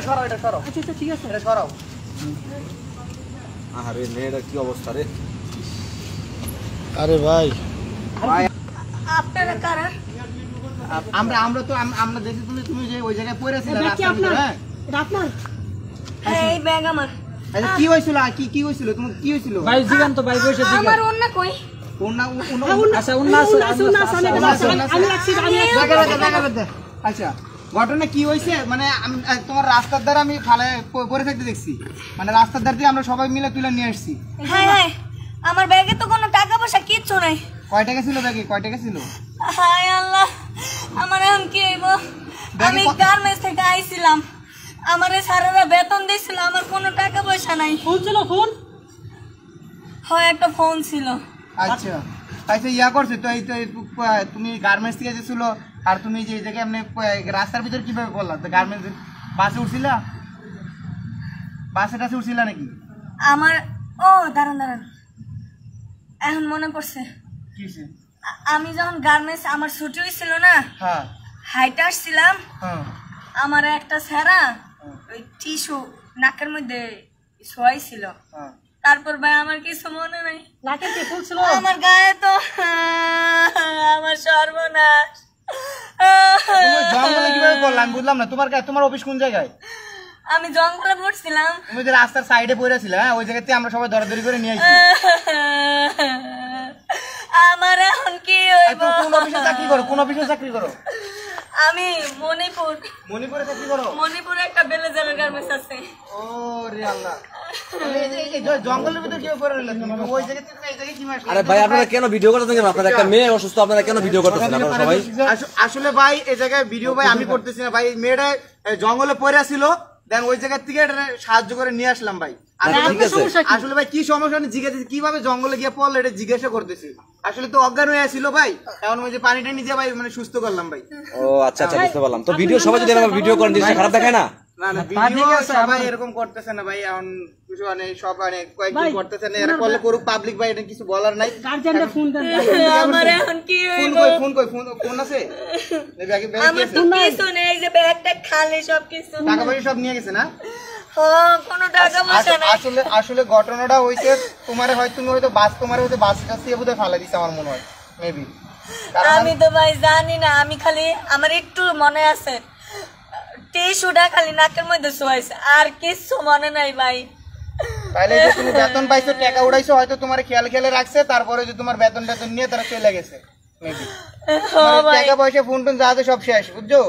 সরাও এটা সরাও। আচ্ছা আচ্ছা ঠিক আছে এটা সরাও। আরে মেয়েটা কি অবস্থা রে? আরে ভাই আপনারা কারা? আমরা তো আমরা দেখি তুমি যে ওই জায়গায় পড়ে ছিলে এটা কি রাস্তার ভিতরে, আপনার? হ্যাঁ? এটা আপনার? হ্যাঁ এই ব্যাগ আমার। আচ্ছা কি হয়েছিল কি হয়েছিল তোমার কি হয়েছিল? ভাই জিগান তো ভাই বসে জিগান। আমার অন্য কই? আচ্ছা উন্নাস আমি রাখছি আমি আচ্ছা ঘটনা কি হয়েছে মানে তোমার রাস্তার ধারে আমি ফালে পড়ে থাকতে দেখছি, মানে রাস্তার ধার দিয়ে আমরা সবাই মিলে তুলে নিয়ে আসছি। হ্যাঁ হ্যাঁ আমার ব্যাগে তো কোনো টাকা পয়সা কিচ্ছু নাই। কয় টাকা ছিল ব্যাগে? কয় টাকা ছিল? হায় আল্লাহ আমার এখন কি হইব? আমি গার্মেন্টস থেকে আইছিলাম, আমারে সারারা বেতন দিয়েছিল, আমার কোনো টাকা পয়সা নাই। ফোন ছিল? ফোন হয় একটা ফোন ছিল। আচ্ছা আচ্ছা ইয়া করছে তো এই তো তুমি গার্মেন্টস থেকে গেছিল আর তুমি যে এই জায়গায় এমনি রাস্তার ভিতরে কিভাবে করলা? তো গার্মেন্টস বাসে উঠছিলা? বাসে টাসে উঠছিলা নাকি? আমার দাঁড়ান দাঁড়ান এখন মনে পড়ছে। কিসে? আমি যখন গার্মেন্টস আমার ছুটি হয়েছিল না, হ্যাঁ হাইটে আসছিলাম, হ্যাঁ আমার একটা স্যারা ওই টিস্যু নাকের মধ্যে শোয়াইছিল। হ্যাঁ তারপর ভাই আমার কিছু মনে নাই, নাকের কি ফুল ছিল আমার গায়ে, তো আমার সর্বনাশ। তুমি জঙ্গলে কিভাবে করলা আমি বুঝলাম না। তোমার অফিস কোন জায়গায়? আমি জঙ্গলে পড়ছিলাম। তুমি যে রাস্তার সাইডে পড়েছিলে, হ্যাঁ ওই জায়গাতে আমরা সবাই দরাদরি করে নিয়ে আসছি। আমার এখন কি হইব? কোন অফিসে চাকরি করো? কোন অফিসে চাকরি করো? আমি মণিপুরে চাকরি করো? মণিপুরে একটা বেলেজারের গার্মেন্টস আছে। ও রে আল্লাহ, জঙ্গলের ভিতরে কিভাবে পড়ে রইলা তুমি? ওই জায়গা থেকে এই জায়গায় কিভাবে আসলে? আরে ভাই আপনারা কেন ভিডিও করতেছেন কেন? আপনারা একটা মেয়ে অসুস্থ, আপনারা কেন ভিডিও করতেছেন আপনারা সবাই? আসলে ভাই এই জায়গায় ভিডিও ভাই আমি করতেছি না ভাই, মেয়েটা জঙ্গলে পড়ে ছিল, দেন ওই জায়গা থেকে এটা সাহায্য করে নিয়ে আসলাম ভাই। আসলে ভাই কি সমস্যা জিজ্ঞাসা কিভাবে জঙ্গলে গিয়ে পড়লো এটা জিজ্ঞাসা করতেছি। আসলে তো অজ্ঞান হয়ে ছিল ভাই, এখন ওই যে পানিটা নিজে ভাই মানে সুস্থ করলাম ভাই। ও আচ্ছা আচ্ছা বুঝতে পারলাম। তো ভিডিও সবাই যদি এরকম ভিডিও করেন জিনিসটা খারাপ দেখায় না? না না ভিডিও সবাই এরকম করতেছে না ভাই, এখন কিছু মানে সব মানে কয়েকজন করতেছে না, এরা করলে করুক পাবলিক ভাই, এটা কিছু বলার নাই। গার্জিয়ানটা ফোন দেন আমার এখন কি হইব? ফোন আছে এই ব্যাগে আমার তো কিছু নেই, এই যে ব্যাগটা খালি, সব কিছু টাকা পয়সা সব নিয়ে গেছে না? কোনো টাকা পয়সা নাই। আসলে ঘটনাটা হইছে তুমি হয়তো বাস কাছে বোধহয় ফালা দিছে আমার মনে হয় মেবি। আমি তো ভাই জানি না, আমি খালি আমার একটু মনে আছে টিস্যুটা খালি নাকের মধ্যে শোয়াইছে, আর কিছু মনে নাই ভাই। তাহলে যে তুমি বেতন পাইছো, টাকা উড়াইছো, হয়তো তোমার খেয়ালে রাখছে, তারপরে যে তোমার বেতন নিয়ে তারা চলে গেছে মেবি। টাকা পয়সা ফোন যা আছে সব শেষ, বুঝছো?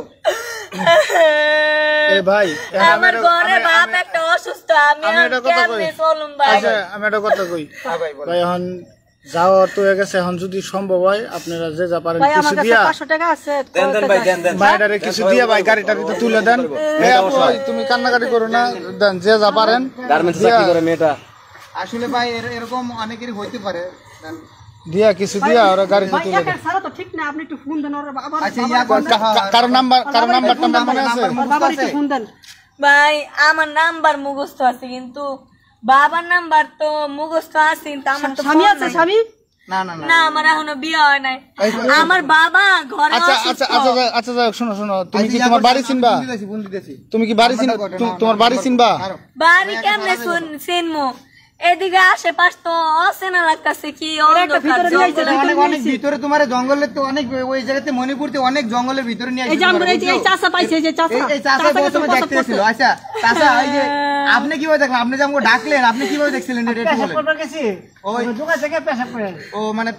ভাই আমার ঘরে বাপ একটা অসুস্থ, আমি কেমনে চলুম ভাই? আচ্ছা আমি একটা কথা কই ভাই, এখন যাওয়া তো হয়ে গেছে, এখন যদি সম্ভব হয় আপনারা যে যা পারেন কিছু দিয়া 500 টাকা আছে, দেন দেন ভাই দেন দেন ভাইটারে কিছু দিয়া ভাই গাড়িটা তুলে দেন। তুমি কান্নাকাটি করো না, দেন যে যা পারেন। গার্মেন্টস চাকরি করে মেয়েটা। আসলে ভাই এরকম অনেকেরই হইতে পারে, দিয়া কিছু দিয়া ওরা গাড়িতে তুলে দেন। সারা তো ঠিক না, আপনি একটু ফোন দেন ওর বাবা। আচ্ছা কারো নাম্বারটা মনে আছে? বাবা একটু ফোন দেন ভাই। আমার নাম্বার মুখস্থ আছে কিন্তু বাবার নাম্বার তো মুখস্থ আছে, কিন্তু আমার তো স্বামী আছে। স্বামী না না না, আমার এখনো বিয়ে হয় নাই। আমার বাবা ঘরে আচ্ছা আচ্ছা আচ্ছা আচ্ছা শোনো, তুমি কি তোমার বাড়ি চিনবা? তুমি কি বাড়ি চিনবা? তোমার বাড়ি চিনবা? বাড়ি কেমনে চিনমু? এদিকে আশেপাশ তো অচেনা লাগতেছে, কি অনেক ভিতরে তোমার জঙ্গলের তো অনেক ওই জায়গাতে মণিপুরতে অনেক জঙ্গলের ভিতরে নিয়ে আচ্ছা চাচা এই যে আপনি কিভাবে দেখলেন? আপনি যে আমাকে ডাকলেন, আপনি কিভাবে দেখছিলেন? ও মানে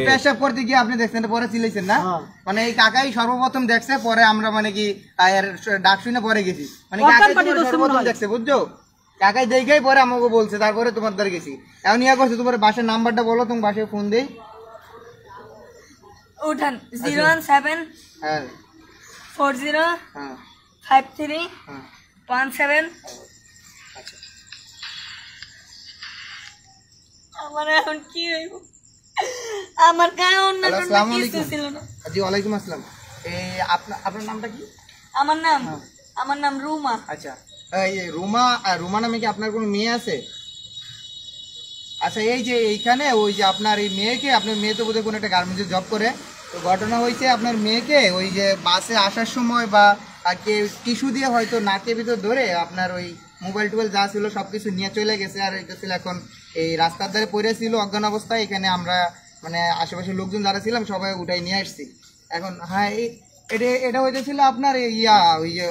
পেশাব করতে গিয়ে আপনি দেখছেন, পরে চিলেছেন না? মানে এই কাকাই সর্বপ্রথম দেখছে, পরে আমরা মানে কি ডাক শুনে পরে গেছি, মানে সর্বপ্রথম দেখছে, বুঝছো? কাকাই দেখেই পরে আমাকে বলছে, তারপরে তোমার দ্বারা গেছি। এখন ইয়া করছে, তোমার বাসার নাম্বারটা বলো, তুমি বাসায় ফোন দেই। উঠান 017 হ্যাঁ 40 হ্যাঁ 53 হ্যাঁ 17। আচ্ছা আমার এখন কি হইব? আমার গায়ে অন্য কিছু ছিল না। জি ওয়ালাইকুম আসসালাম। এই আপনার নামটা কি? আমার নাম রুমা। আচ্ছা এই রুমা নামে কি আপনার কোনো মেয়ে আছে? আচ্ছা এই যে এইখানে ওই যে আপনার এই মেয়েকে, আপনার মেয়ে তো বোধহয় কোনো একটা গার্মেন্টসে জব করে, তো ঘটনা হয়েছে আপনার মেয়েকে ওই যে বাসে আসার সময় বা আর কে টিস্যু দিয়ে হয়তো নাকের ভিতর ধরে আপনার ওই মোবাইল টোবাইল যা ছিল সবকিছু নিয়ে চলে গেছে। আর এটা ছিল এখন এই রাস্তার ধারে পড়ে ছিল অজ্ঞান অবস্থায়। এখানে আমরা মানে আশেপাশের লোকজন যারা ছিলাম সবাই উঠাই নিয়ে আসছি। এখন হ্যাঁ এটা হইতেছিল আপনার ওই যে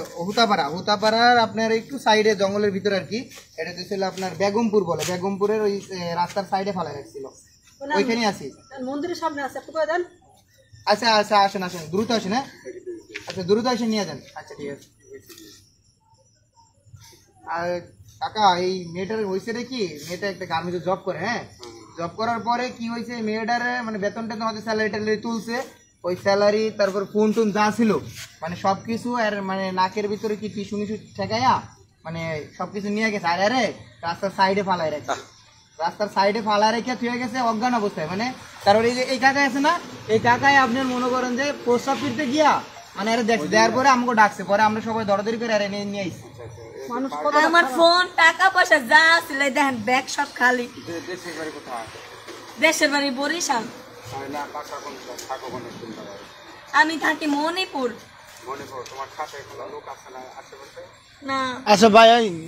হুতাপাড়ার আপনার একটু সাইডে জঙ্গলের ভিতরে আর কি। এটা হইতেছিল আপনার বেগমপুর বলে, বেগমপুরের ওই রাস্তার সাইডে ফেলা রাখছিল, ওইখানেই আছি। মন্দিরের সামনে আছে, একটু করে দেন। আচ্ছা আচ্ছা আসেন আসেন, দ্রুত আসেন। হ্যাঁ আচ্ছা দ্রুত এসে নিয়ে যান। আচ্ছা ঠিক আছে। আর কাকা এই মেয়েটার হয়েছে রে কি, মেয়েটা একটা গার্মেন্টে জব করে। হ্যাঁ জব করার পরে কি হয়েছে, মেয়েটার মানে বেতন টেতন হয়তো স্যালারি ট্যালারি তুলছে, ওই স্যালারি তারপর ফোন টোন যা ছিল মানে সবকিছু আর মানে নাকের ভিতরে কি টিস্যু মিশু ঠেকাইয়া মানে সবকিছু নিয়ে গেছে। আর আরে রাস্তার সাইডে ফালাই রাখছে, রাস্তার সাইডে ফালা রেখে থুয়ে গেছে অজ্ঞান অবস্থায়। মানে তারপরে এই যে এই কাকা আছে না, এই কাকাই আপনার মনে করেন যে প্রস্রাব ফিরতে গিয়া মানে আরে দেখছে, দেওয়ার পরে আমাকে ডাকছে, পরে আমরা সবাই দরদরি করে আরে নিয়ে আইছি। আমার ফোন টাকা পয়সা যা ছিল দেখেন ব্যাগ সব খালি। দেশের বাড়ি বরিশাল, আমি থাকি মণিপুর। না আচ্ছা ভাই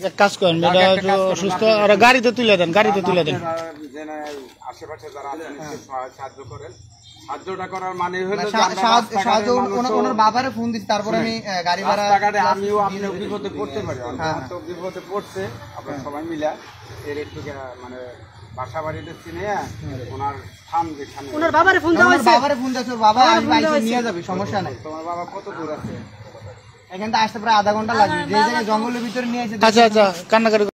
এক কাজ করেন, মেয়েটা একটু অসুস্থ, আর গাড়িতে তুলে দেন, গাড়িতে তুলে দেন। আশেপাশে যারা আছেন সাহায্য করেন। সাহায্যটা করার মানে হলো সাহায্য ওনার বাবারে ফোন দিচ্ছি, তারপরে আমি গাড়ি ভাড়া রাস্তাঘাটে আমিও আপনিও বিপদে পড়তে পারি, তো বিপদে পড়ছে আপনার সবাই মিলা এর একটু মানে বাসা বাড়িতে চিনে ওনার স্থান যেখানে ওনার বাবারে ফোন দেওয়া হয়েছে, বাবারে ফোন দিচ্ছে, ওর বাবা আসবে, আইসে নিয়ে যাবে, সমস্যা নাই। তোমার বাবা কত দূর আছে? এখান থেকে আসতে প্রায় আধা ঘন্টা লাগবে, যে জায়গায় জঙ্গলের ভিতরে নিয়ে এসে। আচ্ছা আচ্ছা, কান্নাকাটি